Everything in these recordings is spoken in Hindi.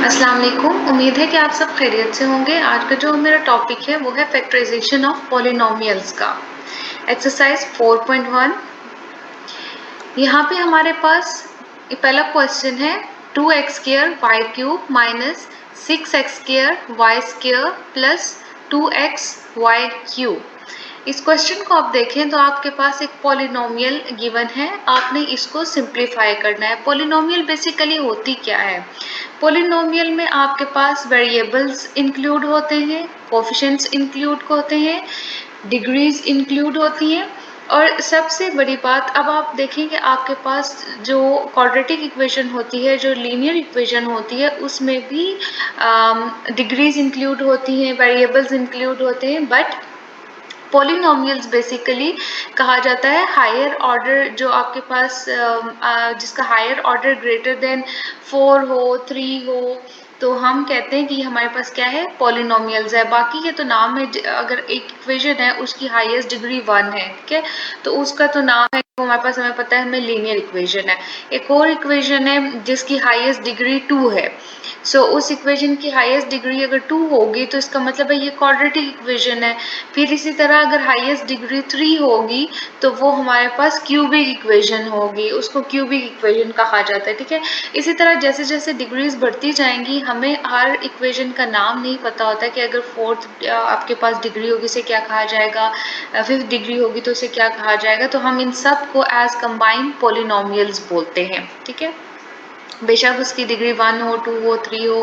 अस्सलाम वालेकुम। उम्मीद है कि आप सब खैरियत से होंगे। आज का जो मेरा टॉपिक है वो है फैक्टराइजेशन ऑफ पॉलिनोमियल्स का। एक्सरसाइज 4.1। यहाँ पे हमारे पास पहला क्वेश्चन है 2x square y cube minus 6x square y square plus 2x y cube. इस क्वेश्चन को आप देखें तो आपके पास एक पॉलिनोमियल गिवन है, आपने इसको सिंप्लीफाई करना है। पॉलिनोमियल बेसिकली होती क्या है? पॉलिनोमियल में आपके पास वेरिएबल्स इंक्लूड होते हैं, कोफिशिएंट्स इंक्लूड होते हैं, डिग्रीज इंक्लूड होती हैं और सबसे बड़ी बात, अब आप देखें कि आपके पास जो क्वाड्रेटिक इक्वेशन होती है, जो लीनियर इक्वेशन होती है, उसमें भी डिग्रीज इंक्लूड होती हैं, वेरिएबल्स इंक्लूड होते हैं। बट पॉलिनोमियल्स बेसिकली कहा जाता है हायर ऑर्डर, जो आपके पास जिसका हायर ऑर्डर ग्रेटर देन 4 हो, 3 हो, तो हम कहते हैं कि हमारे पास क्या है, पॉलिनोमियल्स है। बाकी के तो नाम है, अगर एक इक्वेशन है उसकी हाईएस्ट डिग्री 1 है, ठीक है, तो उसका तो नाम है, वो हमारे पास, हमें पता है, हमें लीनियर इक्वेशन है। एक और इक्वेशन है जिसकी हाईएस्ट डिग्री 2 है, सो उस इक्वेशन की हाईएस्ट डिग्री अगर 2 होगी तो इसका मतलब है ये क्वाड्रेटिक इक्वेशन है। फिर इसी तरह अगर हाईएस्ट डिग्री 3 होगी तो वो हमारे पास क्यूबिक इक्वेशन होगी, उसको क्यूबिक इक्वेशन कहा जाता है, ठीक है। इसी तरह जैसे जैसे डिग्रीज बढ़ती जाएंगी, हमें हर इक्वेशन का नाम नहीं पता होता कि अगर 4th आपके पास डिग्री होगी उसे क्या कहा जाएगा, 5th डिग्री होगी तो उसे क्या कहा जाएगा। तो हम इन सब को एज कंबाइंड पॉलिनोमियल्स बोलते हैं, ठीक है। बेशक उसकी डिग्री 1 हो, 2 हो, 3 हो,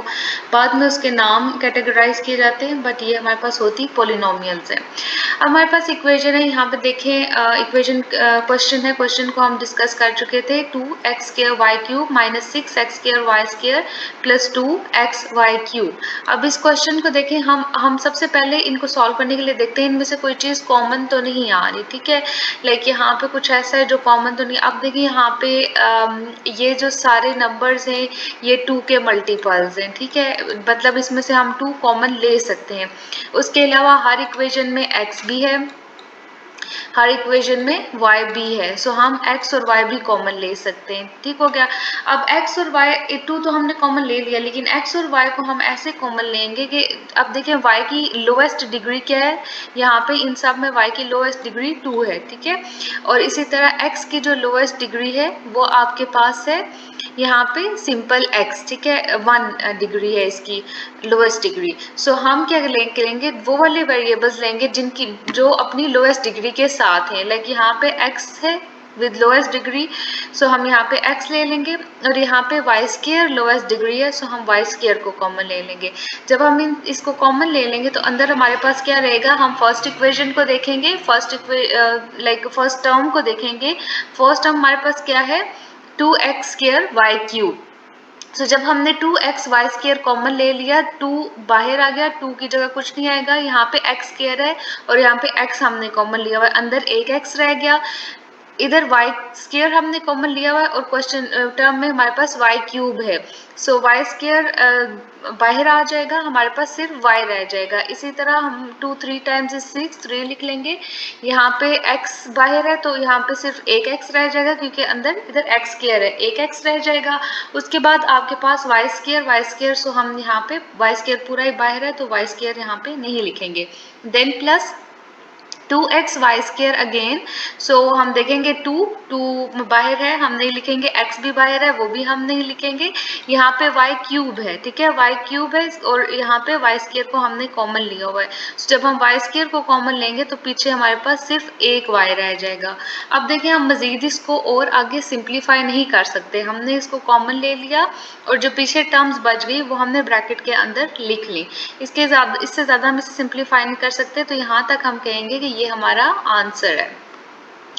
बाद में उसके नाम कैटेगराइज किए जाते हैं, बट ये हमारे पास होती पॉलिनोमियल्स है। अब हमारे पास इक्वेशन है, यहाँ पे देखें इक्वेशन क्वेश्चन है, क्वेश्चन को हम डिस्कस कर चुके थे। 2x square y cube minus 6x square y square plus 2x y cube. अब इस क्वेश्चन को देखें, हम सबसे पहले इनको सॉल्व करने के लिए देखते हैं इनमें से कोई चीज़ कॉमन तो नहीं आ रही, ठीक है। लाइक यहाँ पे कुछ ऐसा है जो कॉमन तो नहीं। अब देखिए यहाँ पे ये जो सारे नंबर्स हैं ये 2 के मल्टीपल्स हैं, ठीक है, मतलब इसमें से हम 2 कॉमन ले सकते हैं। उसके अलावा हर इक्वेशन में x भी है, हर इक्वेशन में y भी है, सो हम x और y भी कॉमन ले सकते हैं, ठीक हो गया। अब x और y 2 तो हमने कॉमन ले लिया, लेकिन x और y को हम ऐसे कॉमन लेंगे कि अब देखिए y की लोएस्ट डिग्री क्या है, यहाँ पे इन सब में y की लोएस्ट डिग्री 2 है, ठीक है। और इसी तरह x की जो लोएस्ट डिग्री है वो आपके पास है यहाँ पे सिंपल x, ठीक है, 1 डिग्री है इसकी लोएस्ट डिग्री। सो हम क्या करेंगे, वो वाले वेरिएबल्स लेंगे जिनकी जो अपनी लोएस्ट डिग्री के साथ हैं। लाइक यहाँ पे x है विद लोएस्ट डिग्री, सो हम यहाँ पे x ले लेंगे, और यहाँ पे वाई स्क्वायर लोएस्ट डिग्री है, सो हम वाई स्क्वायर को कॉमन ले लेंगे। जब हम इसको कॉमन ले लेंगे तो अंदर हमारे पास क्या रहेगा, हम फर्स्ट इक्वेशन को देखेंगे, फर्स्ट टर्म को देखेंगे। फर्स्ट टर्म हमारे पास क्या है, 2x स्क्वायर वाई क्यूब। सो जब हमने 2x वाई स्क्वायर कॉमन ले लिया, 2 बाहर आ गया, 2 की जगह कुछ नहीं आएगा, यहाँ पे x स्क्वायर है और यहाँ पे x हमने कॉमन लिया हुआ है, अंदर एक x रह गया, इधर y स्क्वायर हमने कॉमन लिया हुआ है और क्वेश्चन टर्म में हमारे पास y क्यूब है। सो y स्क्वायर बाहर आ जाएगा, हमारे पास सिर्फ y रह जाएगा। इसी तरह हम 2 3 टाइम्स 6 3 लिख लेंगे, यहाँ पे x बाहर है तो यहाँ पे सिर्फ एक x रह जाएगा, क्योंकि अंदर इधर x स्क्वायर है, एक x रह जाएगा। उसके बाद आपके पास y स्क्वायर, सो हम यहाँ पे y स्क्वायर पूरा ही बाहर है तो y स्क्वायर यहाँ पे नहीं लिखेंगे। Then plus 2x y square again, so हम देखेंगे 2 बाहर है, हम नहीं लिखेंगे, x भी बाहर है, वो भी हम नहीं लिखेंगे। यहाँ पे y क्यूब है, ठीक है, y क्यूब है और यहाँ पे y स्क्वायर को हमने कॉमन लिया हुआ है। so, जब हम y स्क्वायर को कॉमन लेंगे तो पीछे हमारे पास सिर्फ एक y रह जाएगा। अब देखिए हम मजीद इसको और आगे सिंप्लीफाई नहीं कर सकते, हमने इसको कॉमन ले लिया और जो पीछे टर्म्स बच गई वो हमने ब्रैकेट के अंदर लिख ली। इससे ज़्यादा हम इसे सिंप्लीफाई नहीं कर सकते, तो यहाँ तक हम कहेंगे कि ये हमारा आंसर है।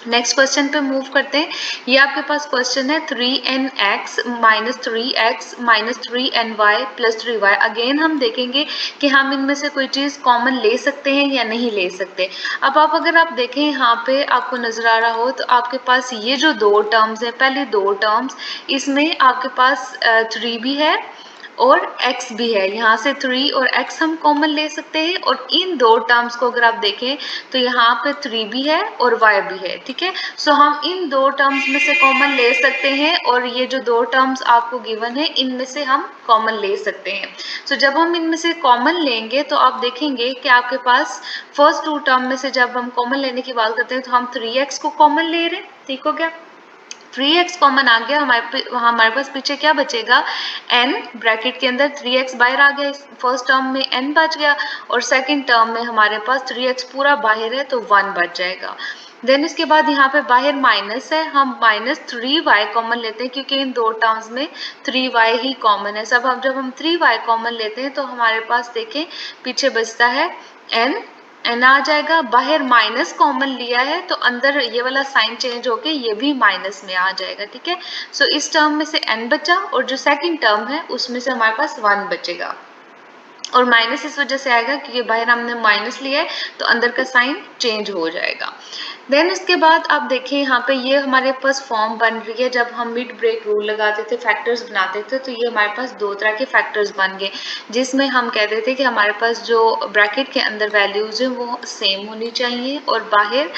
नेक्स्ट क्वेश्चन पे मूव करते हैं। ये आपके पास क्वेश्चन है 3nx minus 3x minus 3ny plus 3y। Again हम देखेंगे कि हम इनमें से कोई चीज़ कॉमन ले सकते हैं या नहीं ले सकते। अब अगर आप देखें यहाँ पे आपको नज़र आ रहा हो तो आपके पास ये जो 2 टर्म्स हैं, पहली 2 टर्म्स, इसमें आपके पास 3 भी है और x भी है, यहाँ से 3 और x हम कॉमन ले सकते हैं, और इन दो टर्म्स को अगर आप देखें तो यहाँ पे 3 भी है और y भी है, ठीक है। सो हम इन दो टर्म्स में से कॉमन ले सकते हैं, और ये जो दो टर्म्स आपको गिवन है इनमें से हम कॉमन ले सकते हैं। सो जब हम इनमें से कॉमन लेंगे तो आप देखेंगे कि आपके पास फर्स्ट टू टर्म में से जब हम कॉमन लेने की बात करते हैं तो हम 3x को कॉमन ले रहे हैं, ठीक हो गया। 3x कॉमन आ गया, हमारे पास पीछे क्या बचेगा, n, ब्रैकेट के अंदर 3x बाहर आ गया, फर्स्ट टर्म में n बच गया, और सेकंड टर्म में हमारे पास 3x पूरा बाहर है तो 1 बच जाएगा। देन इसके बाद यहाँ पे बाहर माइनस है, हम -3y कॉमन लेते हैं क्योंकि इन दो टर्म्स में 3y ही कॉमन है। सब जब हम 3y कॉमन लेते हैं तो हमारे पास देखें पीछे बचता है n आ जाएगा, बाहर माइनस कॉमन लिया है तो अंदर ये वाला साइन चेंज होके ये भी माइनस में आ जाएगा, ठीक है। सो इस टर्म में से n बचा, और जो सेकंड टर्म है उसमें से हमारे पास 1 बचेगा, और माइनस इस वजह से आएगा क्योंकि बाहर हमने माइनस लिया है तो अंदर का साइन चेंज हो जाएगा। देन इसके बाद आप देखिए यहाँ पे ये हमारे पास फॉर्म बन रही है, जब हम मिड ब्रेक रूल लगाते थे, फैक्टर्स बनाते थे, तो ये हमारे पास दो तरह के फैक्टर्स बन गए, जिसमें हम कहते थे कि हमारे पास जो ब्रैकेट के अंदर वैल्यूज हैं वो सेम होनी चाहिए, और बाहर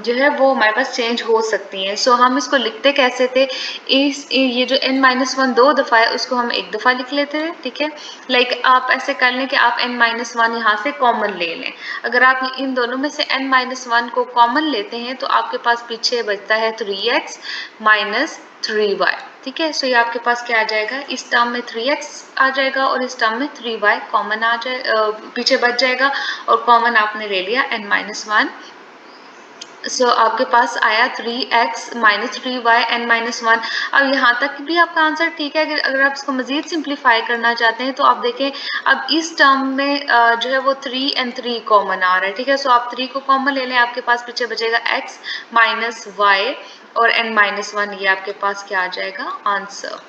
जो है वो हमारे पास चेंज हो सकती हैं। सो हम इसको लिखते कैसे थे, ये जो n-1 दो दफ़ा है उसको हम एक दफ़ा लिख लेते थे, ठीक है। लाइक आप ऐसे कर लें कि आप n-1 यहाँ से कॉमन ले लें। अगर आप इन दोनों में से n-1 को कॉमन लेते हैं तो आपके पास पीछे बचता है 3x माइनस 3y, ठीक है। सो ये आपके पास क्या आ जाएगा, इस टर्म में 3x आ जाएगा और इस टर्म में 3y कॉमन आ जाए, पीछे बच जाएगा, और कॉमन आपने ले लिया n-1। सो आपके पास आया 3x माइनस 3y n-1। अब यहाँ तक भी आपका आंसर ठीक है। अगर आप इसको मज़ीद सिंप्लीफाई करना चाहते हैं तो आप देखें अब इस टर्म में जो है वो 3 and 3 कॉमन आ रहा है, ठीक है। सो आप 3 को कॉमन ले लें, आपके पास पीछे बचेगा x माइनस y और n-1, ये आपके पास क्या आ जाएगा, आंसर।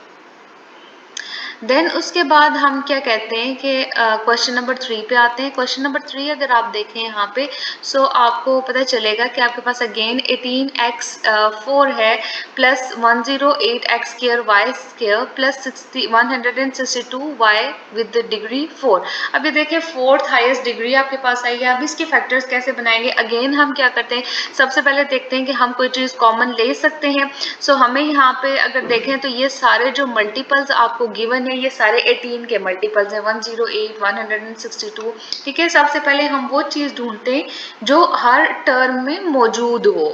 देन उसके बाद हम क्या कहते हैं कि क्वेश्चन नंबर 3 पे आते हैं। क्वेश्चन नंबर 3 अगर आप देखें यहाँ पे, सो आपको पता चलेगा कि आपके पास अगेन 18x4 है plus 108x square y square plus 162y with degree 4। अब ये देखें फोर्थ हाईएस्ट डिग्री आपके पास आई है। अब इसके फैक्टर्स कैसे बनाएंगे, अगेन हम क्या करते हैं, सबसे पहले देखते हैं कि हम कोई चीज़ कॉमन ले सकते हैं। सो हमें यहाँ पे अगर देखें तो ये सारे जो मल्टीपल्स आपको गिवन है ये सारे 18 के मल्टीपल्स हैं, 108, 162, ठीक है। सबसे पहले हम वो चीज़ ढूंढते हैं जो हर टर्म में मौजूद हो,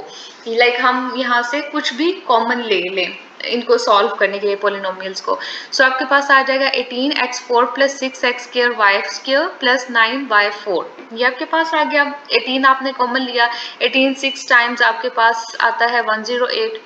लाइक हम यहाँ से कुछ भी कॉमन ले लें इनको सॉल्व करने के लिए पॉलिनोमियल्स को। सो आपके पास आ जाएगा 18x4 plus 6x square y square plus 9y4, ये आपके पास आ गया। 18 आपने कॉमन लिया, 18 6 टाइम्स आपके पास आता है 108,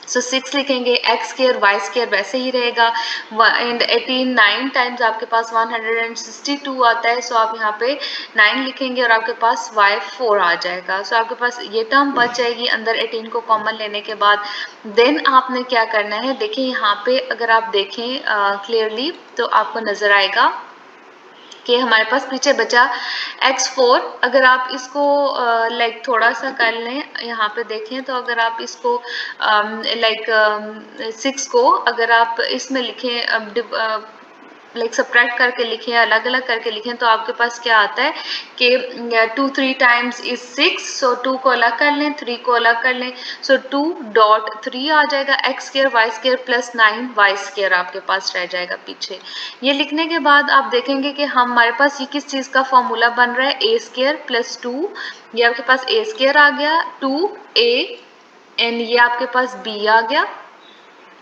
सो 6 लिखेंगे, x स्क्वायर y स्क्वायर वैसे ही रहेगा, एंड 18 9 टाइम्स आपके पास 162 आता है, सो आप यहाँ पे 9 लिखेंगे और आपके पास y4 आ जाएगा। सो आपके पास ये टर्म बच जाएगी अंदर 18 को कॉमन लेने के बाद। देन आपने क्या करना है, देखिए यहाँ पे अगर आप देखें क्लियरली तो आपको नज़र आएगा कि हमारे पास पीछे बचा x4। अगर आप इसको लाइक थोड़ा सा कर लें, यहाँ पे देखें तो अगर आप इसको लाइक 6 को अगर आप इसमें लिखें लाइक सब्ट्रैक्ट करके लिखें, अलग अलग करके लिखें, तो आपके पास क्या आता है कि 2 3 टाइम्स इज 6, सो 2 को अलग कर लें, 3 को अलग कर लें, सो 2.3 आ जाएगा, x square y square plus 9y square आपके पास रह जाएगा पीछे। ये लिखने के बाद आप देखेंगे कि हमारे पास ये किस चीज़ का फॉर्मूला बन रहा है, a स्क्वायर प्लस 2, ये आपके पास a स्क्वायर आ गया, 2a एंड ये आपके पास b आ गया,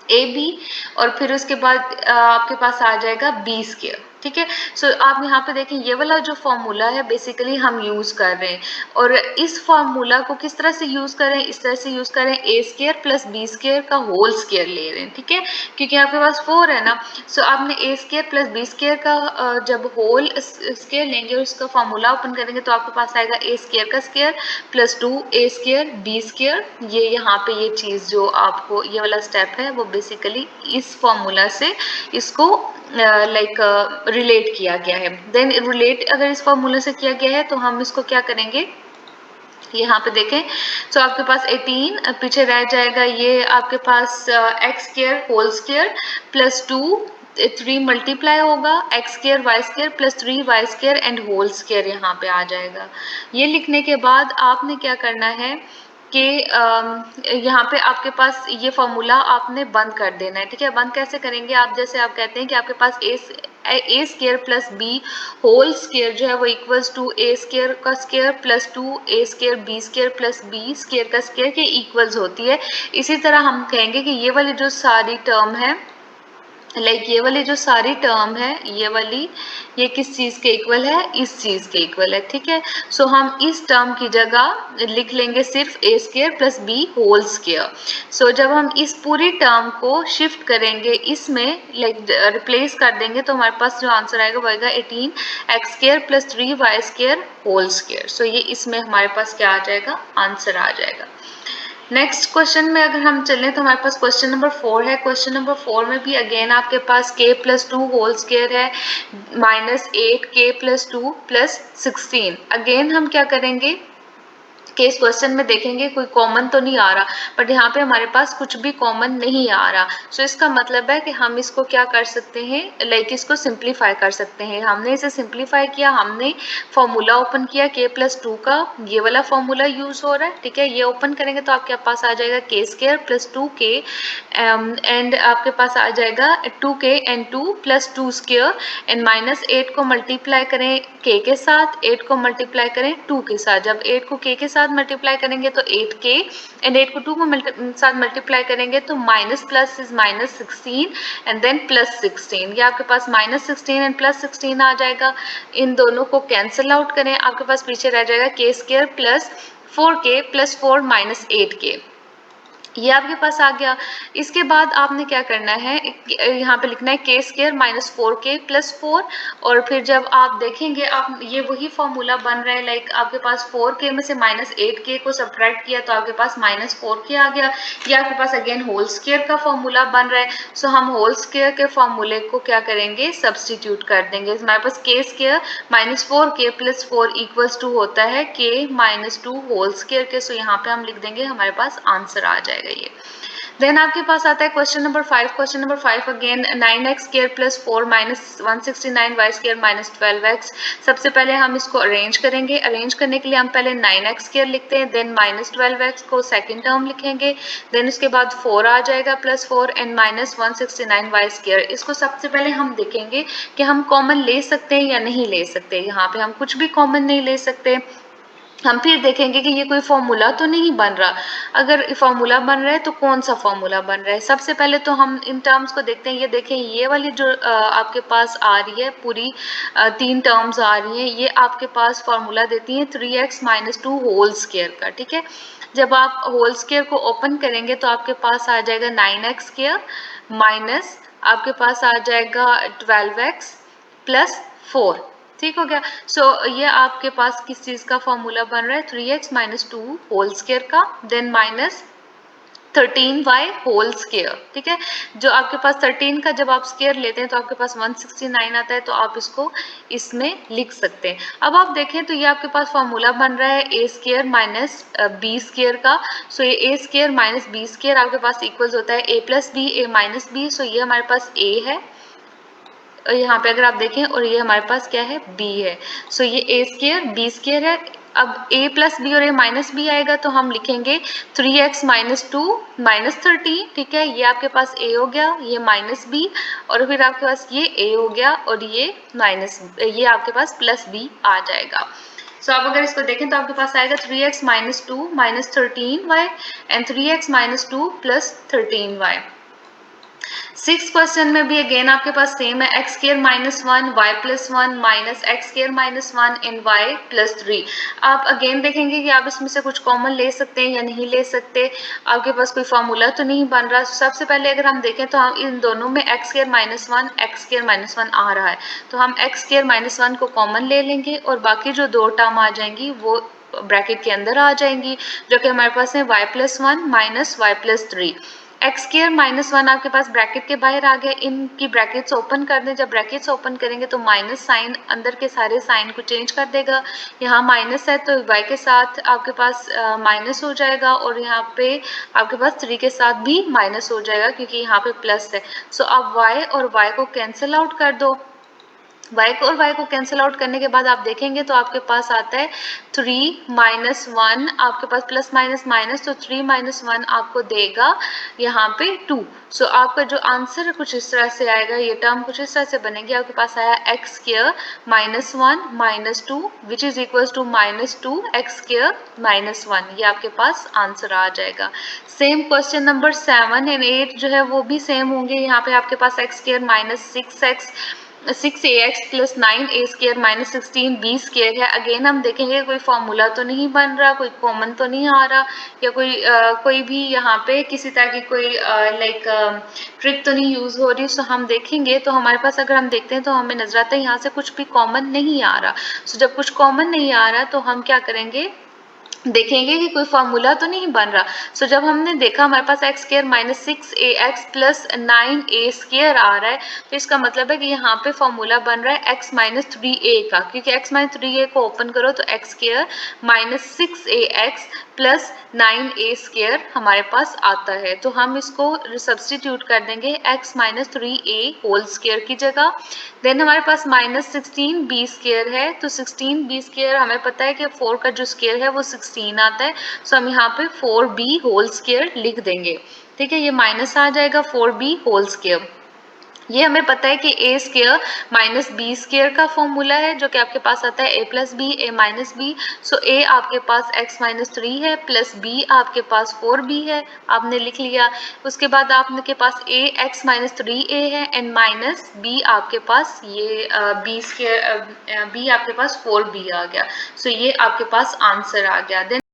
ए बी, और फिर उसके बाद आपके पास आ जाएगा बी स्क्वायर, ठीक है। सो आप यहाँ पे देखें ये वाला जो फॉर्मूला है बेसिकली हम यूज़ कर रहे हैं, और इस फॉर्मूला को किस तरह से यूज़ करें, इस तरह से यूज़ करें, ए स्क्वायर प्लस बी स्क्वायर का होल स्क्वायर ले रहे हैं, ठीक है, क्योंकि आपके पास 4 है ना। सो आपने ए स्क्वायर प्लस बी स्क्वायर का जब होल स्क्वायर लेंगे और उसका फॉर्मूला ओपन करेंगे तो आपके पास आएगा ए स्क्वायर का square plus 2a square b square. ये यहाँ पे ये चीज़ जो आपको ये वाला स्टेप है वो बेसिकली इस फॉर्मूला से इसको लाइक रिलेट किया गया है। देन रिलेट अगर इस फॉर्मूला से किया गया है तो हम इसको क्या करेंगे, यहाँ पे देखें तो आपके पास 18 पीछे रह जाएगा, ये आपके पास x square whole square plus 2 3 multiply होगा x square y square plus 3 y square and whole square यहाँ पे आ जाएगा। ये लिखने के बाद आपने क्या करना है कि यहाँ पे आपके पास ये फॉर्मूला आपने बंद कर देना है, ठीक है। बंद कैसे करेंगे आप, जैसे आप कहते हैं कि आपके पास a square plus b whole square जो है वो इक्वल्स टू ए स्क्र का square plus 2 a square b square plus b square का स्क्र के इक्वल्स होती है। इसी तरह हम कहेंगे कि ये वाली जो सारी टर्म है, लाइक ये वाली जो सारी टर्म है ये वाली, ये किस चीज़ के इक्वल है, इस चीज़ के इक्वल है, ठीक है। सो हम इस टर्म की जगह लिख लेंगे सिर्फ a square plus b whole square. So जब हम इस पूरी टर्म को शिफ्ट करेंगे इसमें, लाइक रिप्लेस कर देंगे, तो हमारे पास जो आंसर आएगा वो आएगा 18 x square plus 3 y square whole square. So ये इसमें हमारे पास क्या आ जाएगा, आंसर आ जाएगा। नेक्स्ट क्वेश्चन में अगर हम चलें तो हमारे पास क्वेश्चन नंबर 4 है। क्वेश्चन नंबर 4 में भी अगेन आपके पास k प्लस 2 होल स्क्र है minus 8k plus 2 plus 16। Again हम क्या करेंगे कि इस क्वेश्चन में देखेंगे कोई कॉमन तो नहीं आ रहा, बट यहाँ पे हमारे पास कुछ भी कॉमन नहीं आ रहा। सो इसका मतलब है कि हम इसको क्या कर सकते हैं, लाइक इसको सिंप्लीफाई कर सकते हैं। हमने इसे सिंप्लीफाई किया, हमने फॉर्मूला ओपन किया k प्लस 2 का, ये वाला फॉर्मूला यूज हो रहा है, ठीक है। ये ओपन करेंगे तो आपके पास आ जाएगा k square plus 2k and आपके पास आ जाएगा 2k and 2 plus 2 square and minus 8 को मल्टीप्लाई करें k के साथ, 8 को मल्टीप्लाई करें 2 के साथ। जब 8 को k के साथ मल्टीप्लाई करेंगे तो 8k एंड 8 को 2 को साथ मल्टीप्लाई करेंगे तो minus plus is minus 16 and then plus 16। ये आपके पास माइनस 16 एंड प्लस 16 आ जाएगा। इन दोनों को कैंसिल आउट करें, आपके पास पीछे रह जाएगा k square plus 4k plus 4 minus 8k। ये आपके पास आ गया। इसके बाद आपने क्या करना है, यहाँ पे लिखना है k square minus 4k plus 4, और फिर जब आप देखेंगे आप ये वही फॉर्मूला बन रहा है, लाइक आपके पास 4k में से माइनस 8k को सब्ट्रैक्ट किया तो आपके पास माइनस 4k आ गया। ये आपके पास अगेन होल स्क्र का फॉर्मूला बन रहा है। सो हम होल स्क्र के फॉर्मूले को क्या करेंगे, सब्सटीट्यूट कर देंगे। हमारे पास k square minus 4k plus 4 equals to होता है k माइनस 2 होल स्क्र के। सो यहाँ पे हम लिख देंगे, हमारे पास आंसर आ जाएगा ये। देन आपके पास आता है क्वेश्चन नंबर 5। क्वेश्चन नंबर 5 अगेन 9x square plus 4 minus 169 y square minus 12x। सबसे पहले हम इसको अरेंज करेंगे। अरेंज करने के लिए हम पहले 9x स्क्र लिखते हैं, देन माइनस 12x को सेकंड टर्म लिखेंगे, देन उसके बाद 4 आ जाएगा plus 4 and minus 169 y square. इसको सबसे पहले हम देखेंगे कि हम कॉमन ले सकते हैं या नहीं ले सकते। यहाँ पे हम कुछ भी कॉमन नहीं ले सकते। हम फिर देखेंगे कि ये कोई फॉर्मूला तो नहीं बन रहा। अगर फॉर्मूला बन रहा है तो कौन सा फॉर्मूला बन रहा है। सबसे पहले तो हम इन टर्म्स को देखते हैं। ये देखें, ये वाली जो आपके पास आ रही है पूरी 3 टर्म्स आ रही हैं, ये आपके पास फॉर्मूला देती हैं 3x माइनस 2 होल स्क्र का, ठीक है। जब आप होल स्क्र को ओपन करेंगे तो आपके पास आ जाएगा 9x स्क्र माइनस आपके पास आ जाएगा 12x प्लस 4, ठीक हो गया। सो ये आपके पास किस चीज का फॉर्मूला बन रहा है, 3x माइनस 2 होल स्क्र का, then minus 13y whole square, ठीक है। जो आपके पास 13 का जब आप स्क्र लेते हैं तो आपके पास 169 आता है, तो आप इसको इसमें लिख सकते हैं। अब आप देखें तो ये आपके पास फॉर्मूला बन रहा है a square minus b square का। सो ये a square minus b square आपके पास इक्वल्स होता है a plus b a minus b. So ये हमारे पास a है, यहाँ पे अगर आप देखें, और ये हमारे पास क्या है, b है। सो ये a स्क्र b स्क्र है। अब a प्लस बी और a माइनस बी आएगा तो हम लिखेंगे 3x माइनस 2 माइनस 13, ठीक है। ये आपके पास a हो गया, ये माइनस b, और फिर आपके पास ये a हो गया और ये माइनस, ये आपके पास प्लस b आ जाएगा। सो आप अगर इसको देखें तो आपके पास आएगा 3x minus 2 minus 13y and 3x minus 2 plus 13y। 6 question में भी अगेन आपके पास सेम है, x square minus 1 y plus 1 minus x square minus 1 and y plus 3। आप अगेन देखेंगे कि आप इसमें से कुछ कॉमन ले सकते हैं या नहीं ले सकते। आपके पास कोई फॉर्मूला तो नहीं बन रहा। सबसे पहले अगर हम देखें तो हम इन दोनों में x square minus 1 x square minus 1 आ रहा है, तो हम एक्स स्क्र माइनस 1 को कॉमन ले लेंगे और बाकी जो 2 टर्म आ जाएंगी वो ब्रैकेट के अंदर आ जाएंगी, जो कि हमारे पास है y plus 1 minus y plus 3। X square minus 1 आपके पास ब्रैकेट के बाहर आ गया, इनकी ब्रैकेट्स ओपन कर दें। जब ब्रैकेट्स ओपन करेंगे तो माइनस साइन अंदर के सारे साइन को चेंज कर देगा। यहाँ माइनस है तो y के साथ आपके पास माइनस हो जाएगा, और यहाँ पे आपके पास 3 के साथ भी माइनस हो जाएगा क्योंकि यहाँ पे प्लस है। सो आप y और y को कैंसिल आउट कर दो। y को और y को कैंसिल आउट करने के बाद आप देखेंगे तो आपके पास आता है 3 माइनस 1, आपके पास प्लस माइनस माइनस, तो 3 माइनस 1 आपको देगा यहाँ पे 2। सो आपका जो आंसर है कुछ इस तरह से आएगा, ये टर्म कुछ इस तरह से बनेगी। आपके पास आया x square minus 1 minus 2 which is equals to minus 2 x square minus 1, ये आपके पास आंसर आ जाएगा। सेम क्वेश्चन नंबर 7 एंड 8 जो है वो भी सेम होंगे। यहाँ पे आपके पास x square minus 6ax plus 9a square minus 16b square है। अगेन हम देखेंगे कोई फॉर्मूला तो नहीं बन रहा, कोई कॉमन तो नहीं आ रहा, या कोई भी यहाँ पे किसी तरह की कोई ट्रिक तो नहीं यूज हो रही। सो हम देखेंगे तो हमारे पास अगर हम देखते हैं तो हमें नजर आता है यहाँ से कुछ भी कॉमन नहीं आ रहा। सो जब कुछ कॉमन नहीं आ रहा तो हम क्या करेंगे, देखेंगे कि कोई फॉर्मूला तो नहीं बन रहा। सो जब हमने देखा हमारे पास x square minus 6ax plus 9a square आ रहा है, तो इसका मतलब है कि यहाँ पे फॉर्मूला बन रहा है x माइनस 3a का, क्योंकि x माइनस 3a को ओपन करो तो x square minus 6ax plus 9a square हमारे पास आता है। तो हम इसको सब्सटीट्यूट कर देंगे x minus 3a whole square की जगह। देन हमारे पास माइनस 16b स्क्वायर है, तो 16b स्क्वायर हमें पता है कि 4 का जो स्क्वायर है वो 16 आता है। सो हम यहाँ पे 4b होल स्क्वायर लिख देंगे। ठीक है, ये माइनस आ जाएगा 4b होल स्क्वायर। ये हमें पता है कि a square minus b square का फॉर्मूला है, जो कि आपके पास आता है a plus b a minus b. So a आपके पास x माइनस 3 है प्लस b आपके पास 4b है, आपने लिख लिया। उसके बाद आपके पास a x माइनस 3a है एंड माइनस b आपके पास ये b स्क्वायर b आपके पास 4b आ गया। सो ये आपके पास आंसर आ गया। देन